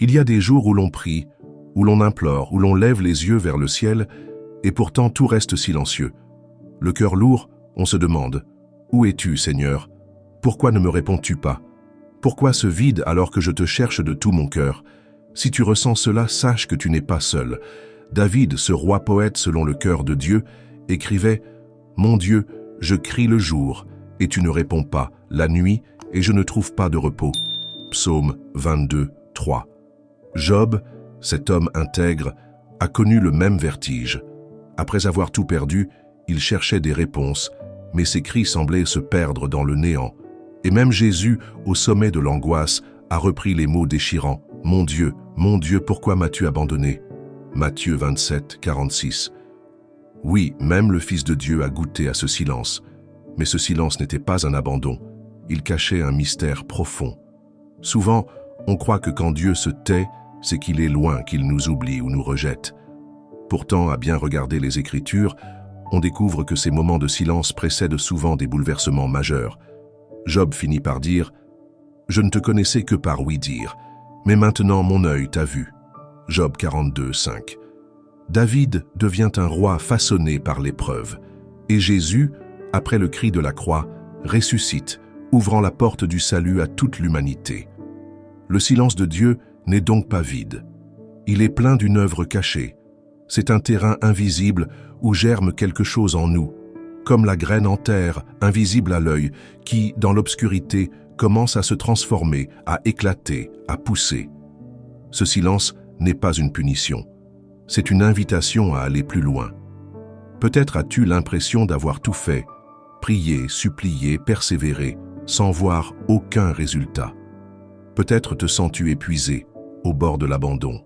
Il y a des jours où l'on prie, où l'on implore, où l'on lève les yeux vers le ciel, et pourtant tout reste silencieux. Le cœur lourd, on se demande « Où es-tu, Seigneur? Pourquoi ne me réponds-tu pas? Pourquoi ce vide alors que je te cherche de tout mon cœur? Si tu ressens cela, sache que tu n'es pas seul. » David, ce roi poète selon le cœur de Dieu, écrivait « Mon Dieu, je crie le jour, et tu ne réponds pas, la nuit, et je ne trouve pas de repos. » Psaume 22, 3. Job, cet homme intègre, a connu le même vertige. Après avoir tout perdu, il cherchait des réponses, mais ses cris semblaient se perdre dans le néant. Et même Jésus, au sommet de l'angoisse, a repris les mots déchirants. « Mon Dieu, pourquoi m'as-tu abandonné ?» Matthieu 27, 46. Oui, même le Fils de Dieu a goûté à ce silence. Mais ce silence n'était pas un abandon. Il cachait un mystère profond. Souvent, on croit que quand Dieu se tait, c'est qu'il est loin, qu'il nous oublie ou nous rejette. Pourtant, à bien regarder les Écritures, on découvre que ces moments de silence précèdent souvent des bouleversements majeurs. Job finit par dire « Je ne te connaissais que par ouï-dire, mais maintenant mon œil t'a vu. » Job 42, 5. David devient un roi façonné par l'épreuve, et Jésus, après le cri de la croix, ressuscite, ouvrant la porte du salut à toute l'humanité. Le silence de Dieu n'est donc pas vide. Il est plein d'une œuvre cachée. C'est un terrain invisible où germe quelque chose en nous, comme la graine en terre, invisible à l'œil, qui, dans l'obscurité, commence à se transformer, à éclater, à pousser. Ce silence n'est pas une punition. C'est une invitation à aller plus loin. Peut-être as-tu l'impression d'avoir tout fait, prié, supplié, persévéré, sans voir aucun résultat. Peut-être te sens-tu épuisé, au bord de l'abandon.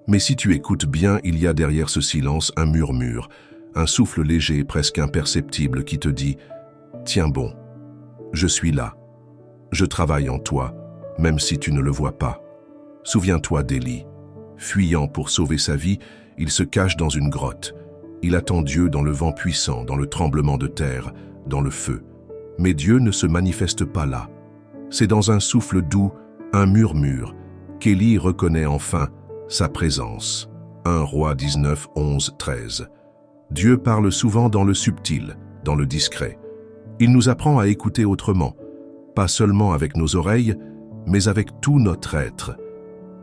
Mais si tu écoutes bien, il y a derrière ce silence un murmure, un souffle léger, presque imperceptible, qui te dit « Tiens bon, je suis là, je travaille en toi, même si tu ne le vois pas. » Souviens-toi d'Élie. Fuyant pour sauver sa vie, il se cache dans une grotte. Il attend Dieu dans le vent puissant, dans le tremblement de terre, dans le feu. Mais Dieu ne se manifeste pas là. C'est dans un souffle doux, un murmure, qu'Élie reconnaît enfin sa présence. 1 Rois 19, 11, 13. Dieu parle souvent dans le subtil, dans le discret. Il nous apprend à écouter autrement, pas seulement avec nos oreilles, mais avec tout notre être.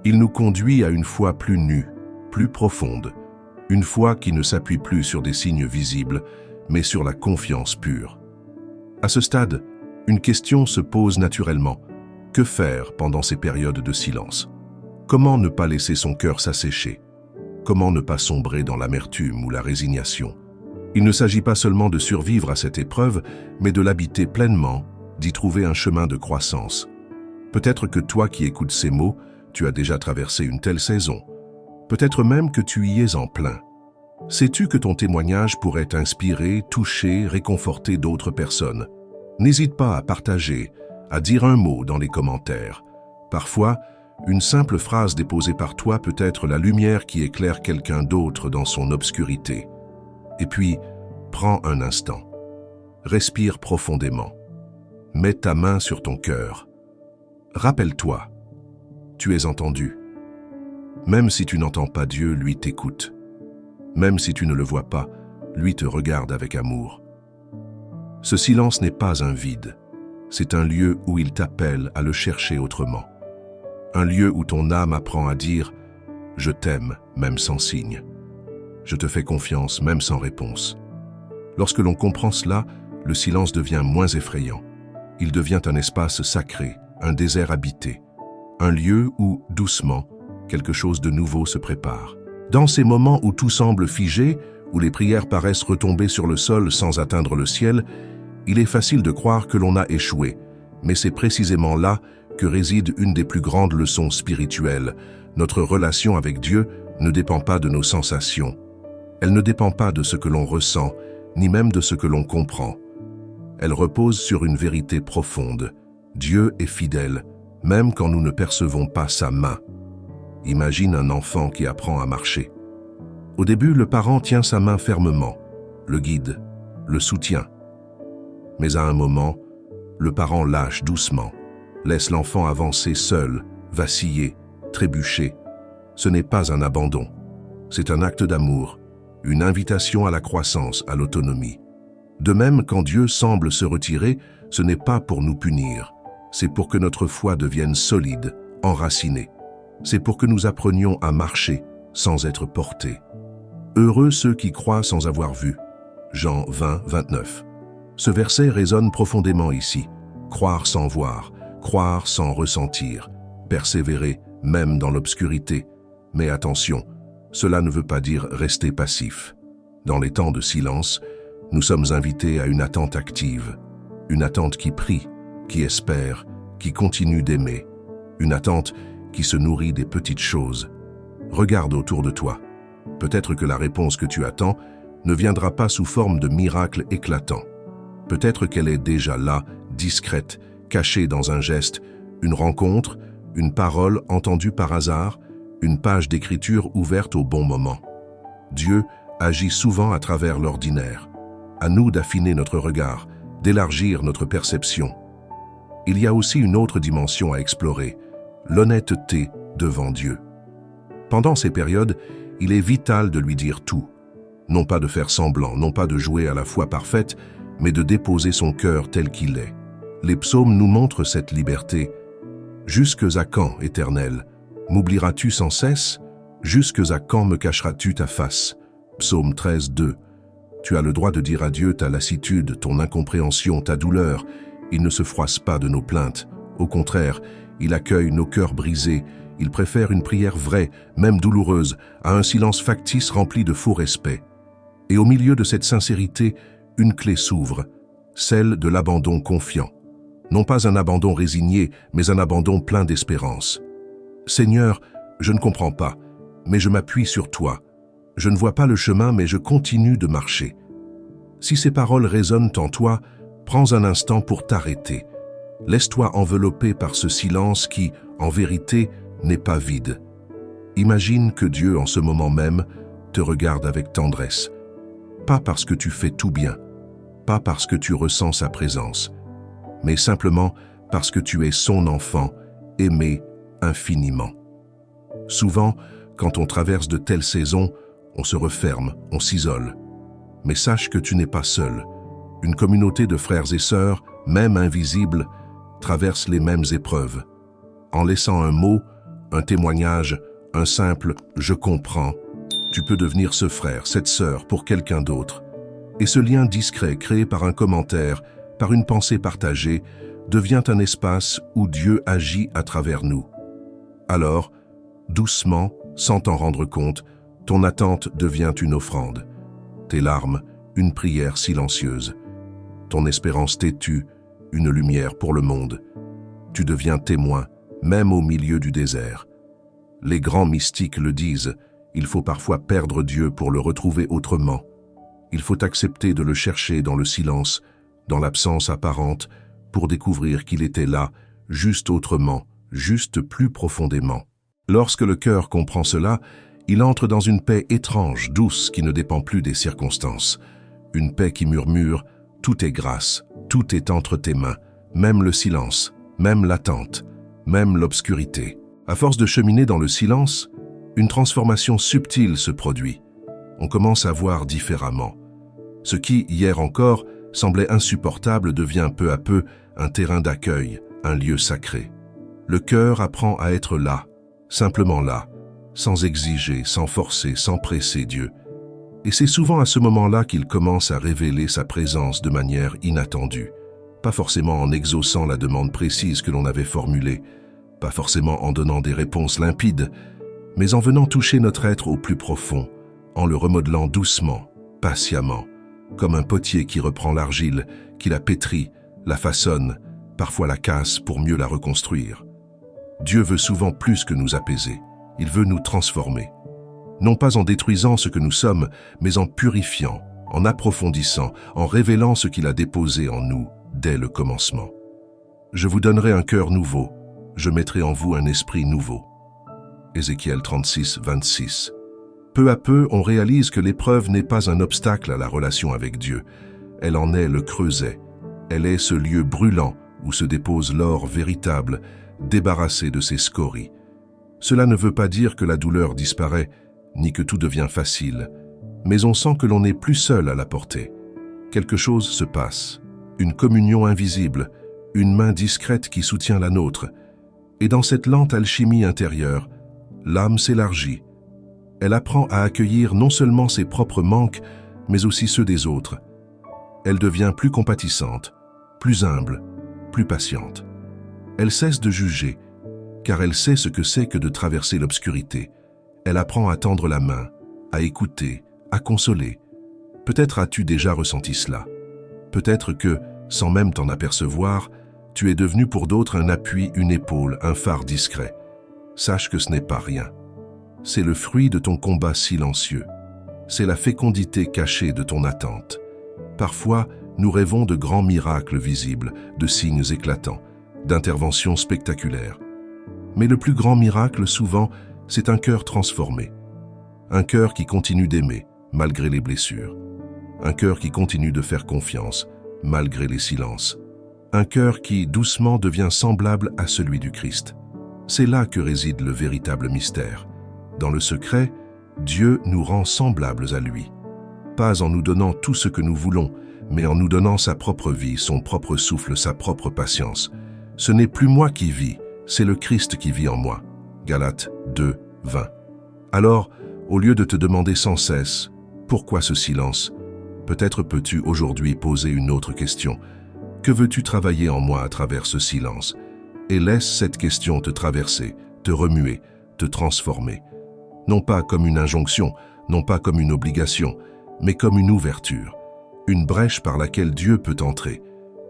Il nous conduit à une foi plus nue, plus profonde, une foi qui ne s'appuie plus sur des signes visibles, mais sur la confiance pure. À ce stade, une question se pose naturellement. Que faire pendant ces périodes de silence? Comment ne pas laisser son cœur s'assécher? Comment ne pas sombrer dans l'amertume ou la résignation? Il ne s'agit pas seulement de survivre à cette épreuve, mais de l'habiter pleinement, d'y trouver un chemin de croissance. Peut-être que toi qui écoutes ces mots, tu as déjà traversé une telle saison. Peut-être même que tu y es en plein. Sais-tu que ton témoignage pourrait inspirer, toucher, réconforter d'autres personnes? N'hésite pas à partager, à dire un mot dans les commentaires. Parfois, une simple phrase déposée par toi peut être la lumière qui éclaire quelqu'un d'autre dans son obscurité. Et puis, prends un instant. Respire profondément. Mets ta main sur ton cœur. Rappelle-toi. Tu es entendu. Même si tu n'entends pas Dieu, lui t'écoute. Même si tu ne le vois pas, lui te regarde avec amour. Ce silence n'est pas un vide. C'est un lieu où il t'appelle à le chercher autrement. Un lieu où ton âme apprend à dire « Je t'aime, même sans signe. Je te fais confiance, même sans réponse. » Lorsque l'on comprend cela, le silence devient moins effrayant. Il devient un espace sacré, un désert habité. Un lieu où, doucement, quelque chose de nouveau se prépare. Dans ces moments où tout semble figé, où les prières paraissent retomber sur le sol sans atteindre le ciel, il est facile de croire que l'on a échoué. Mais c'est précisément là que réside une des plus grandes leçons spirituelles. Notre relation avec Dieu ne dépend pas de nos sensations. Elle ne dépend pas de ce que l'on ressent, ni même de ce que l'on comprend. Elle repose sur une vérité profonde. Dieu est fidèle, même quand nous ne percevons pas sa main. Imagine un enfant qui apprend à marcher. Au début, le parent tient sa main fermement, le guide, le soutient. Mais à un moment, le parent lâche doucement, laisse l'enfant avancer seul, vaciller, trébucher, ce n'est pas un abandon. C'est un acte d'amour, une invitation à la croissance, à l'autonomie. De même, quand Dieu semble se retirer, ce n'est pas pour nous punir, c'est pour que notre foi devienne solide, enracinée. C'est pour que nous apprenions à marcher sans être portés. Heureux ceux qui croient sans avoir vu. Jean 20, 29. Ce verset résonne profondément ici. Croire sans voir, croire sans ressentir, persévérer même dans l'obscurité. Mais attention, cela ne veut pas dire rester passif. Dans les temps de silence, nous sommes invités à une attente active, une attente qui prie, qui espère, qui continue d'aimer, une attente qui se nourrit des petites choses. Regarde autour de toi. Peut-être que la réponse que tu attends ne viendra pas sous forme de miracle éclatant. Peut-être qu'elle est déjà là, discrète, cachée dans un geste, une rencontre, une parole entendue par hasard, une page d'écriture ouverte au bon moment. Dieu agit souvent à travers l'ordinaire. À nous d'affiner notre regard, d'élargir notre perception. Il y a aussi une autre dimension à explorer, l'honnêteté devant Dieu. Pendant ces périodes, il est vital de lui dire tout. Non pas de faire semblant, non pas de jouer à la foi parfaite, mais de déposer son cœur tel qu'il est. Les psaumes nous montrent cette liberté. « Jusques à quand, Éternel, m'oublieras-tu sans cesse? Jusques à quand me cacheras-tu ta face ?» Psaume 13, 2. Tu as le droit de dire à Dieu ta lassitude, ton incompréhension, ta douleur. Il ne se froisse pas de nos plaintes. Au contraire, il accueille nos cœurs brisés. Il préfère une prière vraie, même douloureuse, à un silence factice rempli de faux respect. Et au milieu de cette sincérité, une clé s'ouvre, celle de l'abandon confiant. Non pas un abandon résigné, mais un abandon plein d'espérance. Seigneur, je ne comprends pas, mais je m'appuie sur toi. Je ne vois pas le chemin, mais je continue de marcher. Si ces paroles résonnent en toi, prends un instant pour t'arrêter. Laisse-toi envelopper par ce silence qui, en vérité, n'est pas vide. Imagine que Dieu, en ce moment même, te regarde avec tendresse. Pas parce que tu fais tout bien, pas parce que tu ressens sa présence, mais simplement parce que tu es son enfant, aimé infiniment. Souvent, quand on traverse de telles saisons, on se referme, on s'isole. Mais sache que tu n'es pas seul. Une communauté de frères et sœurs, même invisibles, traverse les mêmes épreuves. En laissant un mot, un témoignage, un simple « je comprends », tu peux devenir ce frère, cette sœur pour quelqu'un d'autre. Et ce lien discret créé par un commentaire, par une pensée partagée, devient un espace où Dieu agit à travers nous. Alors, doucement, sans t'en rendre compte, ton attente devient une offrande. Tes larmes, une prière silencieuse. Ton espérance têtue, une lumière pour le monde. Tu deviens témoin, même au milieu du désert. Les grands mystiques le disent, il faut parfois perdre Dieu pour le retrouver autrement. Il faut accepter de le chercher dans le silence, dans l'absence apparente, pour découvrir qu'il était là, juste autrement, juste plus profondément. Lorsque le cœur comprend cela, il entre dans une paix étrange, douce, qui ne dépend plus des circonstances. Une paix qui murmure « Tout est grâce, tout est entre tes mains, même le silence, même l'attente, même l'obscurité. » À force de cheminer dans le silence, une transformation subtile se produit. On commence à voir différemment. Ce qui, hier encore, semblait insupportable devient peu à peu un terrain d'accueil, un lieu sacré. Le cœur apprend à être là, simplement là, sans exiger, sans forcer, sans presser Dieu. Et c'est souvent à ce moment-là qu'il commence à révéler sa présence de manière inattendue. Pas forcément en exaucant la demande précise que l'on avait formulée, pas forcément en donnant des réponses limpides, mais en venant toucher notre être au plus profond, en le remodelant doucement, patiemment, comme un potier qui reprend l'argile, qui la pétrit, la façonne, parfois la casse pour mieux la reconstruire. Dieu veut souvent plus que nous apaiser, il veut nous transformer. Non pas en détruisant ce que nous sommes, mais en purifiant, en approfondissant, en révélant ce qu'il a déposé en nous dès le commencement. Je vous donnerai un cœur nouveau, je mettrai en vous un esprit nouveau. Ézéchiel 36, 26. Peu à peu, on réalise que l'épreuve n'est pas un obstacle à la relation avec Dieu. Elle en est le creuset. Elle est ce lieu brûlant où se dépose l'or véritable, débarrassé de ses scories. Cela ne veut pas dire que la douleur disparaît, ni que tout devient facile, mais on sent que l'on n'est plus seul à la porter. Quelque chose se passe, une communion invisible, une main discrète qui soutient la nôtre. Et dans cette lente alchimie intérieure, l'âme s'élargit. Elle apprend à accueillir non seulement ses propres manques, mais aussi ceux des autres. Elle devient plus compatissante, plus humble, plus patiente. Elle cesse de juger, car elle sait ce que c'est que de traverser l'obscurité. Elle apprend à tendre la main, à écouter, à consoler. Peut-être as-tu déjà ressenti cela. Peut-être que, sans même t'en apercevoir, tu es devenu pour d'autres un appui, une épaule, un phare discret. Sache que ce n'est pas rien. C'est le fruit de ton combat silencieux. C'est la fécondité cachée de ton attente. Parfois, nous rêvons de grands miracles visibles, de signes éclatants, d'interventions spectaculaires. Mais le plus grand miracle, souvent, c'est un cœur transformé. Un cœur qui continue d'aimer, malgré les blessures. Un cœur qui continue de faire confiance, malgré les silences. Un cœur qui, doucement, devient semblable à celui du Christ. C'est là que réside le véritable mystère. Dans le secret, Dieu nous rend semblables à lui. Pas en nous donnant tout ce que nous voulons, mais en nous donnant sa propre vie, son propre souffle, sa propre patience. Ce n'est plus moi qui vis, c'est le Christ qui vit en moi. Galates 2, 20. Alors, au lieu de te demander sans cesse « Pourquoi ce silence ?», peut-être peux-tu aujourd'hui poser une autre question. Que veux-tu travailler en moi à travers ce silence? Et laisse cette question te traverser, te remuer, te transformer. Non pas comme une injonction, non pas comme une obligation, mais comme une ouverture, une brèche par laquelle Dieu peut entrer,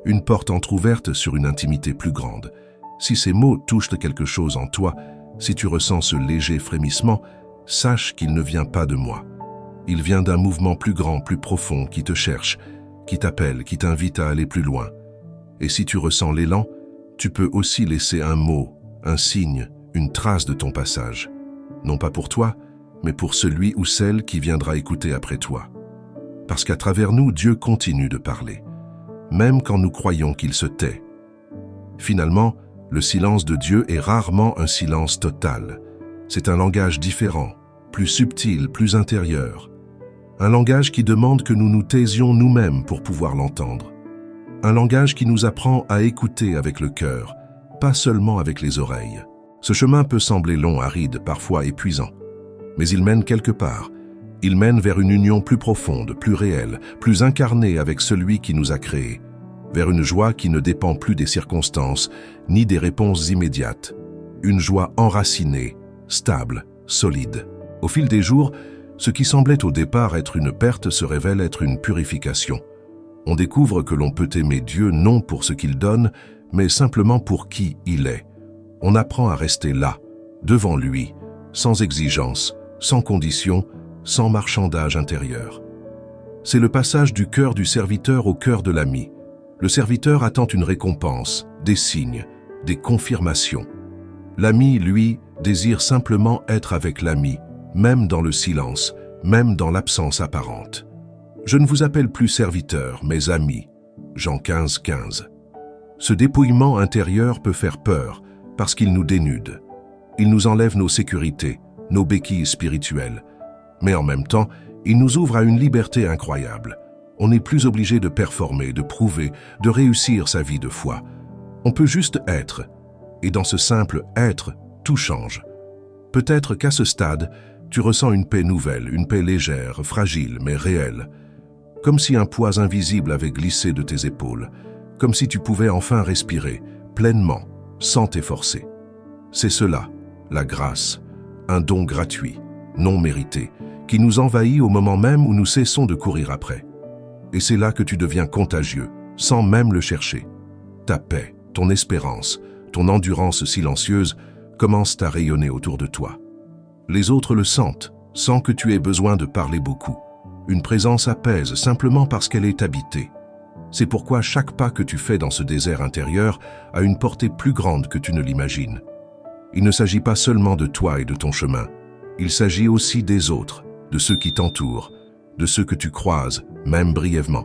une porte entr'ouverte sur une intimité plus grande. Si ces mots touchent quelque chose en toi, si tu ressens ce léger frémissement, sache qu'il ne vient pas de moi. Il vient d'un mouvement plus grand, plus profond, qui te cherche, qui t'appelle, qui t'invite à aller plus loin. Et si tu ressens l'élan, tu peux aussi laisser un mot, un signe, une trace de ton passage. Non pas pour toi, mais pour celui ou celle qui viendra écouter après toi. Parce qu'à travers nous, Dieu continue de parler, même quand nous croyons qu'il se tait. Finalement, le silence de Dieu est rarement un silence total. C'est un langage différent, plus subtil, plus intérieur. Un langage qui demande que nous nous taisions nous-mêmes pour pouvoir l'entendre. Un langage qui nous apprend à écouter avec le cœur, pas seulement avec les oreilles. Ce chemin peut sembler long, aride, parfois épuisant. Mais il mène quelque part. Il mène vers une union plus profonde, plus réelle, plus incarnée avec celui qui nous a créés. Vers une joie qui ne dépend plus des circonstances, ni des réponses immédiates. Une joie enracinée, stable, solide. Au fil des jours, ce qui semblait au départ être une perte se révèle être une purification. On découvre que l'on peut aimer Dieu non pour ce qu'il donne, mais simplement pour qui il est. On apprend à rester là, devant lui, sans exigence, sans condition, sans marchandage intérieur. C'est le passage du cœur du serviteur au cœur de l'ami. Le serviteur attend une récompense, des signes, des confirmations. L'ami, lui, désire simplement être avec l'ami, même dans le silence, même dans l'absence apparente. Je ne vous appelle plus serviteur, mais ami. Jean 15, 15. Ce dépouillement intérieur peut faire peur, parce qu'il nous dénude. Il nous enlève nos sécurités, nos béquilles spirituelles. Mais en même temps, il nous ouvre à une liberté incroyable. On n'est plus obligé de performer, de prouver, de réussir sa vie de foi. On peut juste être. Et dans ce simple être, tout change. Peut-être qu'à ce stade, tu ressens une paix nouvelle, une paix légère, fragile, mais réelle. Comme si un poids invisible avait glissé de tes épaules. Comme si tu pouvais enfin respirer, pleinement, sans t'efforcer. C'est cela, la grâce, un don gratuit, non mérité, qui nous envahit au moment même où nous cessons de courir après. Et c'est là que tu deviens contagieux, sans même le chercher. Ta paix, ton espérance, ton endurance silencieuse commencent à rayonner autour de toi. Les autres le sentent, sans que tu aies besoin de parler beaucoup. Une présence apaise simplement parce qu'elle est habitée. C'est pourquoi chaque pas que tu fais dans ce désert intérieur a une portée plus grande que tu ne l'imagines. Il ne s'agit pas seulement de toi et de ton chemin. Il s'agit aussi des autres, de ceux qui t'entourent, de ceux que tu croises, même brièvement.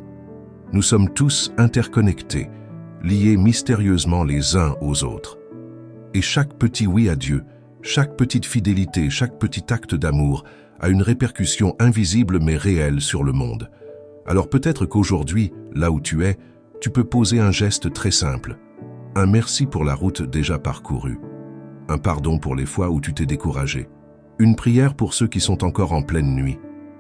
Nous sommes tous interconnectés, liés mystérieusement les uns aux autres. Et chaque petit oui à Dieu Chaque petite fidélité, chaque petit acte d'amour a une répercussion invisible mais réelle sur le monde. Alors peut-être qu'aujourd'hui, là où tu es, tu peux poser un geste très simple. Un merci pour la route déjà parcourue. Un pardon pour les fois où tu t'es découragé. Une prière pour ceux qui sont encore en pleine nuit.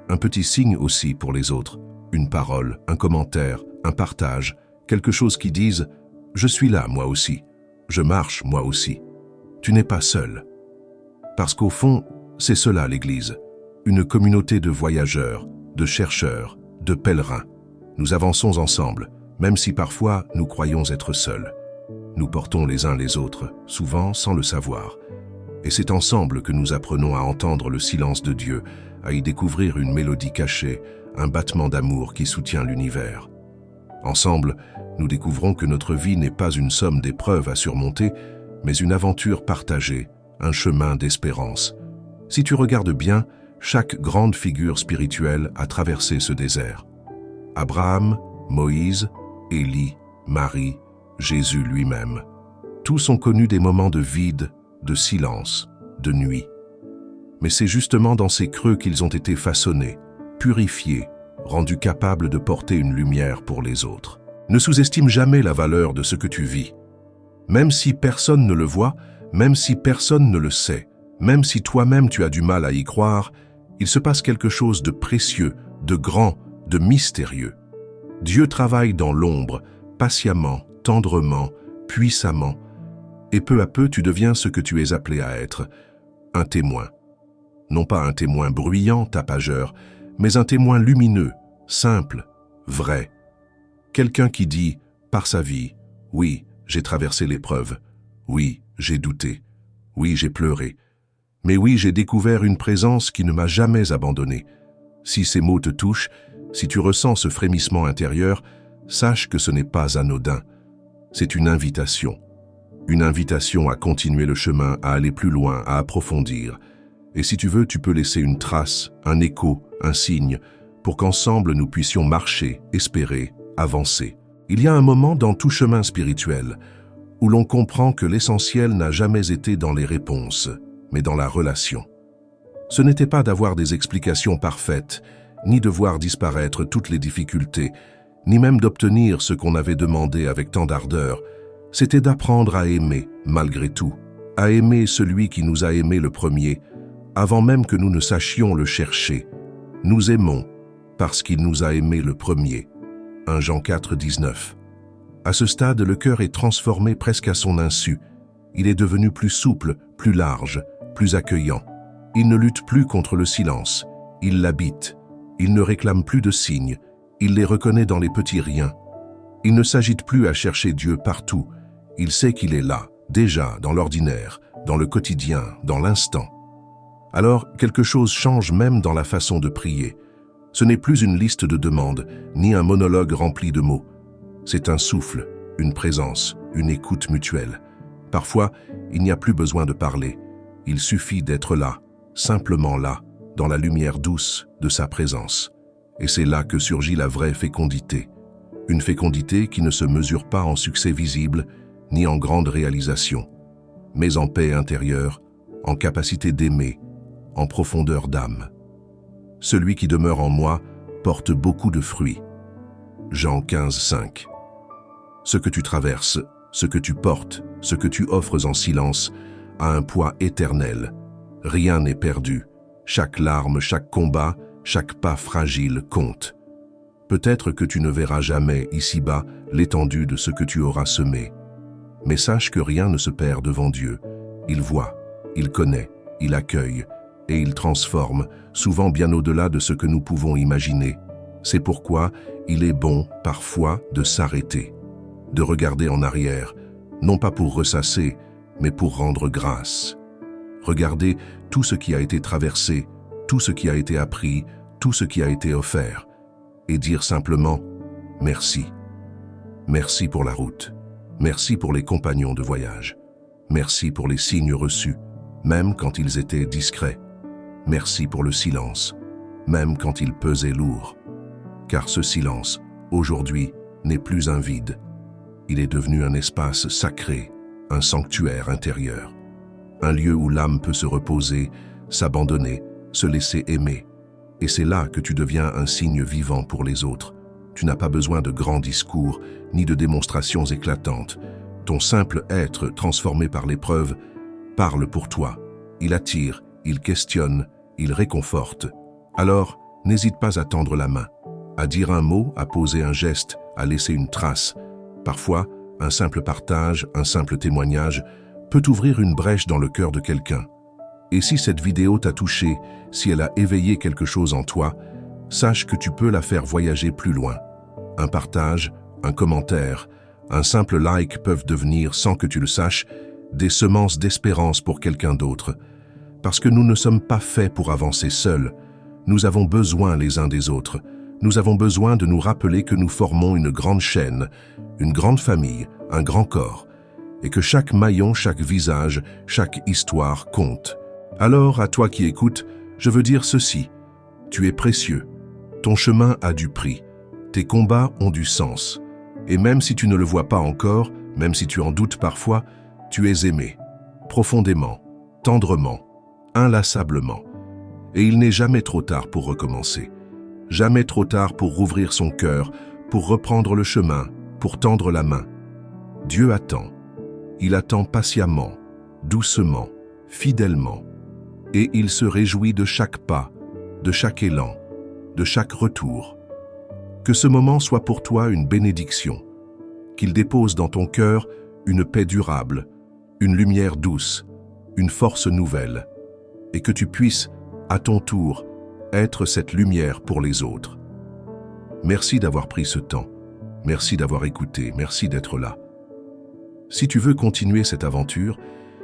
Un petit signe aussi pour les autres. Une parole, un commentaire, un partage. Quelque chose qui dise « Je suis là, moi aussi. Je marche, moi aussi. » Tu n'es pas seul. Parce qu'au fond, c'est cela l'Église. Une communauté de voyageurs, de chercheurs, de pèlerins. Nous avançons ensemble, même si parfois nous croyons être seuls. Nous portons les uns les autres, souvent sans le savoir. Et c'est ensemble que nous apprenons à entendre le silence de Dieu, à y découvrir une mélodie cachée, un battement d'amour qui soutient l'univers. Ensemble, nous découvrons que notre vie n'est pas une somme d'épreuves à surmonter, mais une aventure partagée, un chemin d'espérance. Si tu regardes bien, chaque grande figure spirituelle a traversé ce désert. Abraham, Moïse, Élie, Marie, Jésus lui-même. Tous ont connu des moments de vide, de silence, de nuit. Mais c'est justement dans ces creux qu'ils ont été façonnés, purifiés, rendus capables de porter une lumière pour les autres. Ne sous-estime jamais la valeur de ce que tu vis. Même si personne ne le voit, même si personne ne le sait, même si toi-même tu as du mal à y croire, il se passe quelque chose de précieux, de grand, de mystérieux. Dieu travaille dans l'ombre, patiemment, tendrement, puissamment, et peu à peu tu deviens ce que tu es appelé à être, un témoin. Non pas un témoin bruyant, tapageur, mais un témoin lumineux, simple, vrai. Quelqu'un qui dit, par sa vie, oui, j'ai traversé l'épreuve, oui, j'ai douté, oui, j'ai pleuré, mais oui, j'ai découvert une présence qui ne m'a jamais abandonné. Si ces mots te touchent, si tu ressens ce frémissement intérieur, sache que ce n'est pas anodin. C'est une invitation à continuer le chemin, à aller plus loin, à approfondir. Et si tu veux, tu peux laisser une trace, un écho, un signe, pour qu'ensemble nous puissions marcher, espérer, avancer. Il y a un moment dans tout chemin spirituel où l'on comprend que l'essentiel n'a jamais été dans les réponses, mais dans la relation. Ce n'était pas d'avoir des explications parfaites, ni de voir disparaître toutes les difficultés, ni même d'obtenir ce qu'on avait demandé avec tant d'ardeur. C'était d'apprendre à aimer, malgré tout, à aimer celui qui nous a aimés le premier, avant même que nous ne sachions le chercher. Nous aimons parce qu'il nous a aimés le premier. 1 Jean 4, 19. À ce stade, le cœur est transformé presque à son insu. Il est devenu plus souple, plus large, plus accueillant. Il ne lutte plus contre le silence. Il l'habite. Il ne réclame plus de signes. Il les reconnaît dans les petits riens. Il ne s'agite plus à chercher Dieu partout. Il sait qu'il est là, déjà, dans l'ordinaire, dans le quotidien, dans l'instant. Alors, quelque chose change même dans la façon de prier. Ce n'est plus une liste de demandes, ni un monologue rempli de mots. C'est un souffle, une présence, une écoute mutuelle. Parfois, il n'y a plus besoin de parler. Il suffit d'être là, simplement là, dans la lumière douce de sa présence. Et c'est là que surgit la vraie fécondité. Une fécondité qui ne se mesure pas en succès visible, ni en grande réalisation, mais en paix intérieure, en capacité d'aimer, en profondeur d'âme. Celui qui demeure en moi porte beaucoup de fruits. Jean 15, 5. Ce que tu traverses, ce que tu portes, ce que tu offres en silence, a un poids éternel. Rien n'est perdu. Chaque larme, chaque combat, chaque pas fragile compte. Peut-être que tu ne verras jamais, ici-bas, l'étendue de ce que tu auras semé. Mais sache que rien ne se perd devant Dieu. Il voit, il connaît, il accueille, et il transforme, souvent bien au-delà de ce que nous pouvons imaginer. C'est pourquoi il est bon, parfois, de s'arrêter, de regarder en arrière, non pas pour ressasser, mais pour rendre grâce. Regarder tout ce qui a été traversé, tout ce qui a été appris, tout ce qui a été offert, et dire simplement « merci ». Merci pour la route, merci pour les compagnons de voyage, merci pour les signes reçus, même quand ils étaient discrets. Merci pour le silence, même quand il pesait lourd. Car ce silence, aujourd'hui, n'est plus un vide. Il est devenu un espace sacré, un sanctuaire intérieur. un lieu où l'âme peut se reposer, s'abandonner, se laisser aimer. Et c'est là que tu deviens un signe vivant pour les autres. Tu n'as pas besoin de grands discours, ni de démonstrations éclatantes. Ton simple être, transformé par l'épreuve, parle pour toi. Il attire, il questionne, il réconforte. Alors, n'hésite pas à tendre la main, à dire un mot, à poser un geste, à laisser une trace. Parfois, un simple partage, un simple témoignage peut ouvrir une brèche dans le cœur de quelqu'un. Et si cette vidéo t'a touché, si elle a éveillé quelque chose en toi, sache que tu peux la faire voyager plus loin. Un partage, un commentaire, un simple like peuvent devenir, sans que tu le saches, des semences d'espérance pour quelqu'un d'autre. Parce que nous ne sommes pas faits pour avancer seuls. Nous avons besoin les uns des autres. Nous avons besoin de nous rappeler que nous formons une grande chaîne, une grande famille, un grand corps, et que chaque maillon, chaque visage, chaque histoire compte. Alors, à toi qui écoutes, je veux dire ceci. Tu es précieux. Ton chemin a du prix. Tes combats ont du sens. Et même si tu ne le vois pas encore, même si tu en doutes parfois, tu es aimé. Profondément, tendrement, inlassablement. Et il n'est jamais trop tard pour recommencer. Jamais trop tard pour rouvrir son cœur, pour reprendre le chemin, pour tendre la main. Dieu attend. Il attend patiemment, doucement, fidèlement. Et il se réjouit de chaque pas, de chaque élan, de chaque retour. Que ce moment soit pour toi une bénédiction, qu'il dépose dans ton cœur une paix durable, une lumière douce, une force nouvelle, et que tu puisses, à ton tour, être cette lumière pour les autres. Merci d'avoir pris ce temps, merci d'avoir écouté, merci d'être là. Si tu veux continuer cette aventure,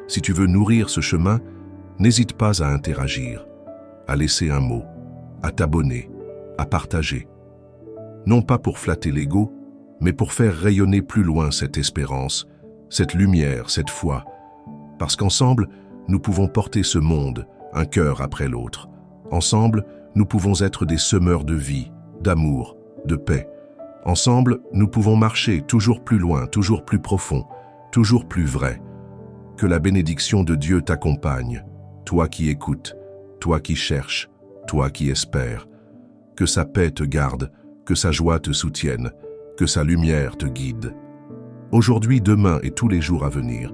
si tu veux nourrir ce chemin, n'hésite pas à interagir, à laisser un mot, à t'abonner, à partager. Non pas pour flatter l'ego, mais pour faire rayonner plus loin cette espérance, cette lumière, cette foi. Parce qu'ensemble, nous pouvons porter ce monde, un cœur après l'autre. Ensemble, nous pouvons être des semeurs de vie, d'amour, de paix. Ensemble, nous pouvons marcher toujours plus loin, toujours plus profond, toujours plus vrai. Que la bénédiction de Dieu t'accompagne, toi qui écoutes, toi qui cherches, toi qui espères. Que sa paix te garde, que sa joie te soutienne, que sa lumière te guide. Aujourd'hui, demain et tous les jours à venir,